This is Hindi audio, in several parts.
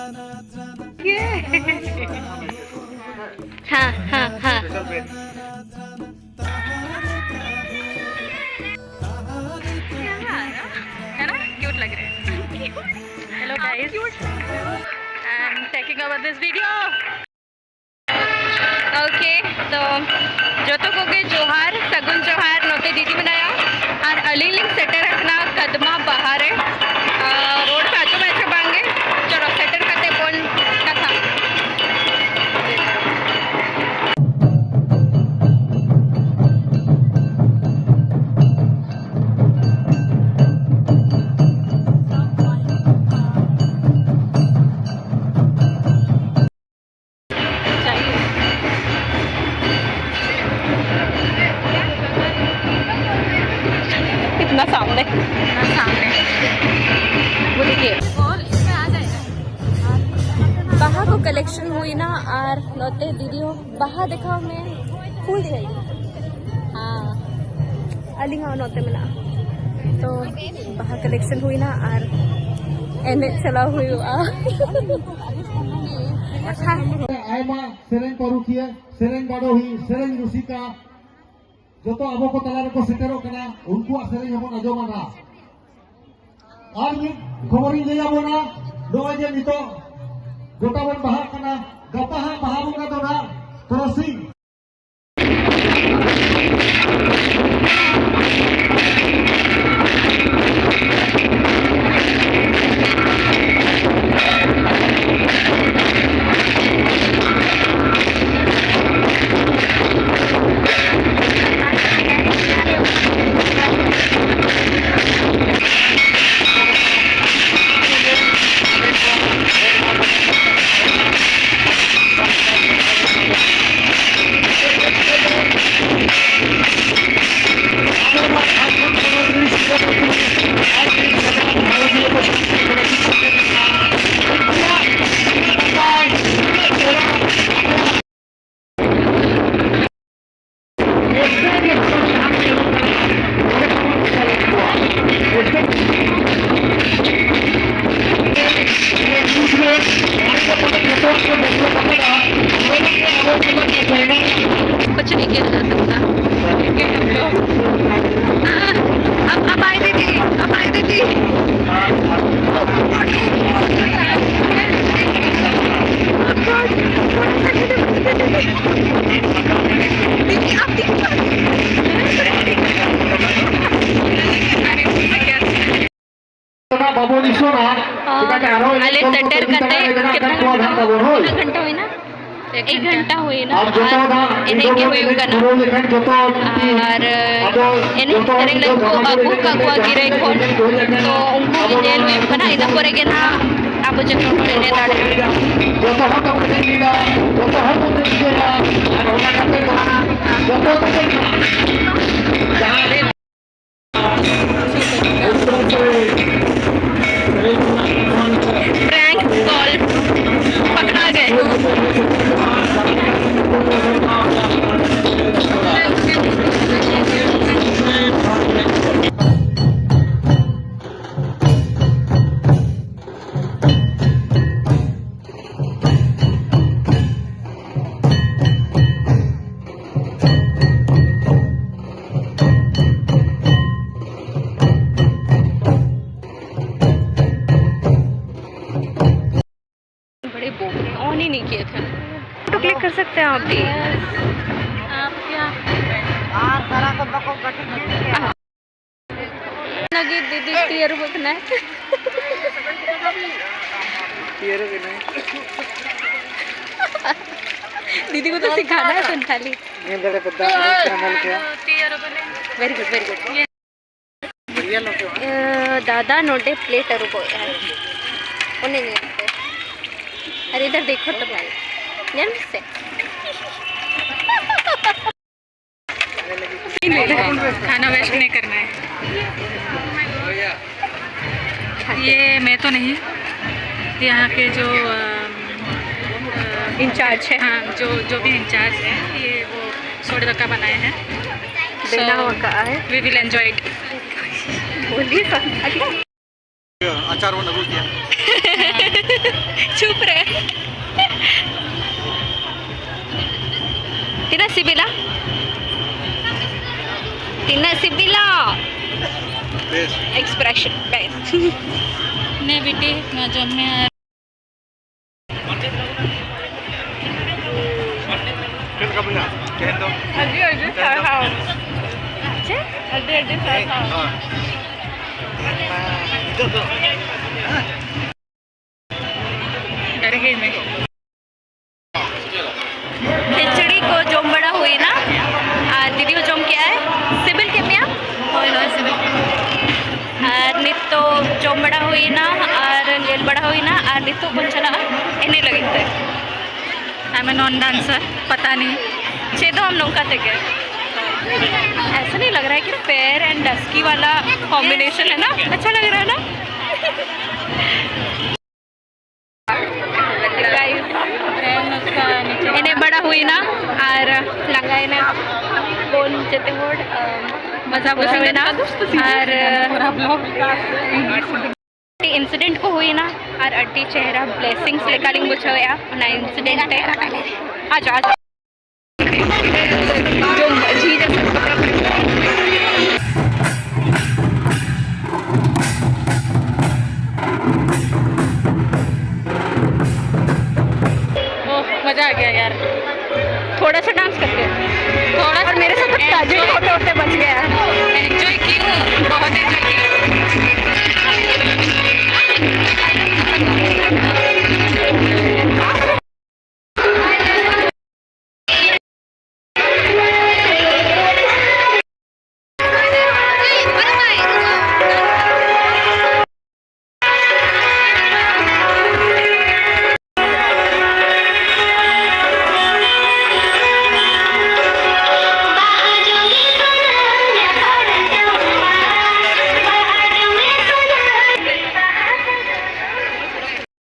हाँ हाँ हाँ। है ना, क्यूट लग रहे हैं। Hello guys, I am taking over this video. Okay, तो जोतो को के जोहार, सगुन जोहार, नोते दीदी बनाया और अली लिंक सेटर रखना कदमा बाहर है रोड पाचो मैच बांगे। चलो सेटर करते बोल कथा। इतना सामने वो देखिए बाहा को कलेक्शन हुई ना और नोते दीदी हो बाहा देखा मैं फूल दिखाई। हाँ अलिंगा नोते मिला तो बाहा कलेक्शन हुई ना और एने चला हुई आयमा सेरेन परुखिया सेरेन बाडोही सेरेन रुसिका जो तो अब को तलार को सेटेरो कना उनको सेरेन हबन अजोमाना और ये खबरी ले जाबोना दो जे नितो गोटा बन बाहा कना गता हा बाहा बुना तो ना तरसी कुछ नहीं किया जा सकता क्योंकि हम लोग अब आए दीदी, अब आए दीदी। घंटा हुई ना, 1 घंटा हुई ना इनके हुई ना और इन्हें सेरेंग लगो अबू काकुआ गिरे कोन तो उनको जेल में बना इधर परेगे ना आप जब उन्होंने प्रैंक कॉल पकड़ा गए। बड़े बोल ऑन ही नहीं किए थे। फोटो क्लिक कर सकते हैं आप भी। आप क्या लगी दीदी टीयर बकना है। दीदी को तो सिखाना है Santhali. Very good very good. दादा नोटे प्लेट रुको यार उन्हें नहीं। अरे इधर देखो तो भाई यार से खाना वेस्ट नहीं करना है। ये मैं तो नहीं, यहाँ के जो इंचार्ज है, हाँ जो भी इंचार्ज है ये वो सोडे का बनाए हैं। We will enjoy it. बोलिए अचार बन अगू किया चुप रहे tina sibila expression best नहीं बेटी मैं जब में आया अजी अजी खाओ अजी खाओ डर गई मैं खिचड़ी को जोम बड़ा हुई ना दीदी को जोम क्या है सिबिल के मियाँ नित्तो जोम बड़ा हुई ना और गेल बड़ा हुई ना और नित्तो कौन चला इन्हें लगे थे आई एम नॉन डांसर पता नहीं छेदो हम लोग का थे क्या ऐसा नहीं लग रहा है कि फेयर एंड डस्की वाला कॉम्बिनेशन है ना अच्छा लग रहा है ना इन्हें बड़ा हुई ना और लंगा इन्हें बोन जेते होड मजा बुझे ना और इंसिडेंट को हुई ना और अड्डी चेहरा ब्लेसिंग्स लेकालिंग बुझाया ना इंसिडेंट है आज आज जो जी मजा आ गया यार थोड़ा सा डांस करते थोड़ा और मेरे साथ ताजे होते होते बच गया एंजॉय की हूँ बहुत एंजॉय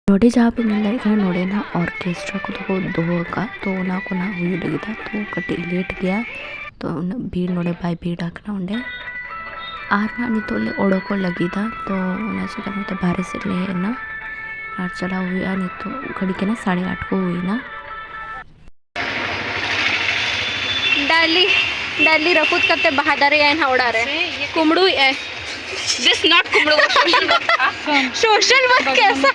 ನೋಡಿ ಜಾಬ್ ಇಲ್ಲ ಈಗ ನೋಡೇನ ऑर्केस्ट्रा को दो का तो ना को ना हुई लगी था तो कटी लेट गया तो भीड़ नोड़े बाय भीड़ आकना उंडे आर ना नहीं तो ले ओड़ो को लगी था तो ना से करना तो बाहर से ले ना आर चला हुआ नहीं तो घड़ी के ना 8:30 को हुई ना डाली डाली रफूत करते बहादुर है ना उड़ा रहे कुमड़ू है दिस नॉट कुमड़ू सोशल वर्क कैसा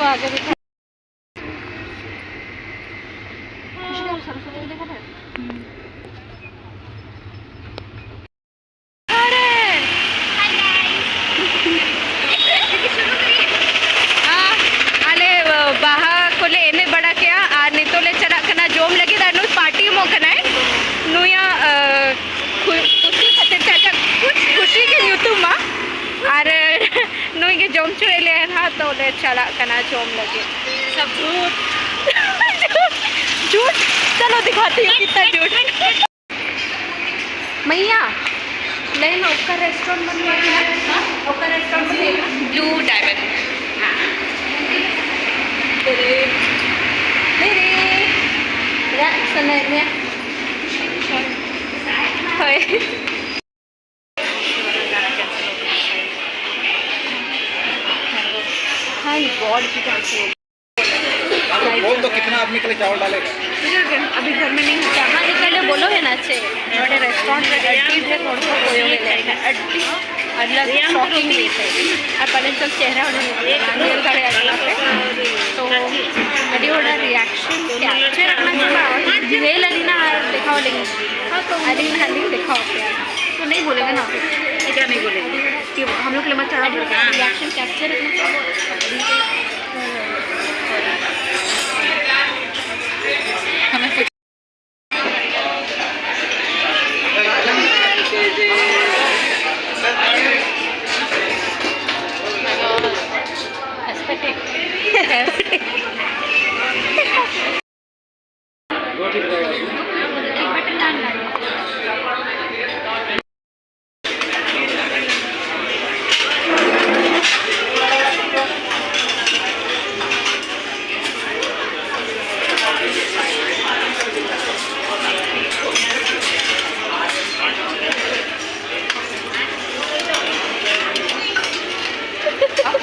जोम चुले ना तो ले चला कना जोम लगे सब झूठ झूठ चलो दिखाती हूँ कितना झूठ मैया लेना उसका रेस्टोरेंट बन गया उसका रेस्टोरेंट बनेगा ब्लू डायमंड तेरे तेरे या सुने ने होए हाय गॉड की कैंसिल बोल तो कितना आदमी के लिए चावल डालेगा अभी घर में नहीं होता हाँ इसलिए बोलो है ना अच्छे बड़े रेस्टोरेंट में अड्डी है थोड़ा सा कोई होगा अड्डी अलग शॉकिंग भी है और पहले सब चेहरा उन्होंने करे अगला पे तो अभी ओड़ा रिएक्शन कैप्चर रखना चाहिए ये लगी ना दिखाओ लेकिन हाँ तो अली हल्दी दिखाओ तो नहीं बोलेगा ना क्या नहीं बोलेगी कि हम लोग के लिए मत चढ़ा रिएक्शन कैप्चर रखना चाहिए हमें कुछ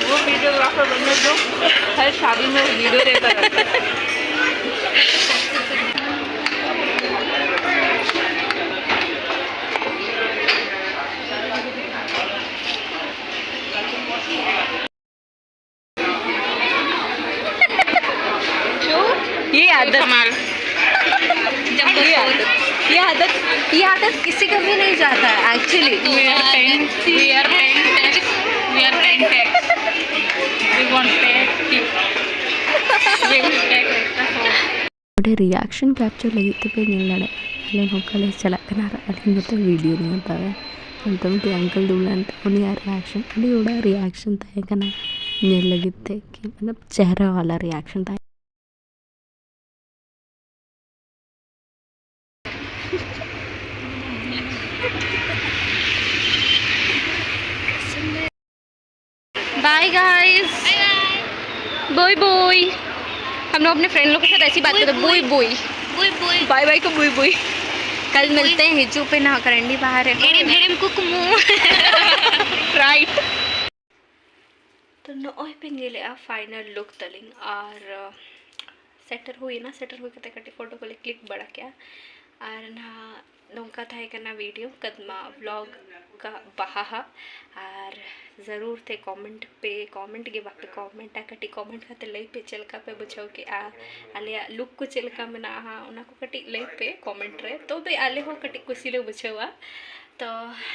वो वीडियो हर शादी में वीडियो देता रहता है। ये आदत कमाल। ये आदत किसी का भी नहीं जाता है actually. We are paying tax. We are paying tax. We want pay. We will pay tax. उन्हें रिएक्शन कैप्चर लगी थी पे नहीं लड़े अले नौकले चला कना अली मत वीडियो नहीं होता है अंतम टी अंकल दुल्हन उन्हीं यार रिएक्शन अली उड़ा रिएक्शन था कना नहीं लगी थे कि मतलब चेहरा वाला रिएक्शन था। बाय गाइस, बोय बोय। हम लोग अपने फ्रेंड लोग के साथ ऐसी बात करते हैं, बोय बोय बाय बाय को बोय बोय। कल मिलते हैं हिजू पे ना करंडी बाहर राइट। तो नॉय पे गेले आ फाइनल लुक तलिंग और सेटर हुई ना सेटर हुई कते कटे फोटो को क्लिक बड़ा क्या और ना नौका था करना वीडियो कदमा व्लॉग का बहा और ज़रूर थे कमेंट के बाप पे कमेंट कटी कमेंट खाते लई पे चलका पे बुझाओ कि आले लुक को चलका मना उना को कटी लई पे कमेंट रे तो बे आले हो कटी कुसी ले बुझावा तो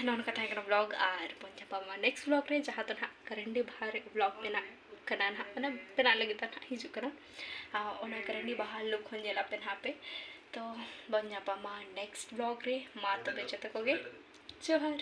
नौन कथा करना व्लॉग और पंजा पामा नेक्स्ट व्लॉग रे जहाँ तो ना करंडी बाहर व्लॉग पे ना कना ना मना पेना लगी था ना हिजू कना ओना करंडी बाहर लुक हो जेला पे ना पे तो बन पामा नेक्स्ट व्लॉग रे मा तो बेचते कोगे जोहर।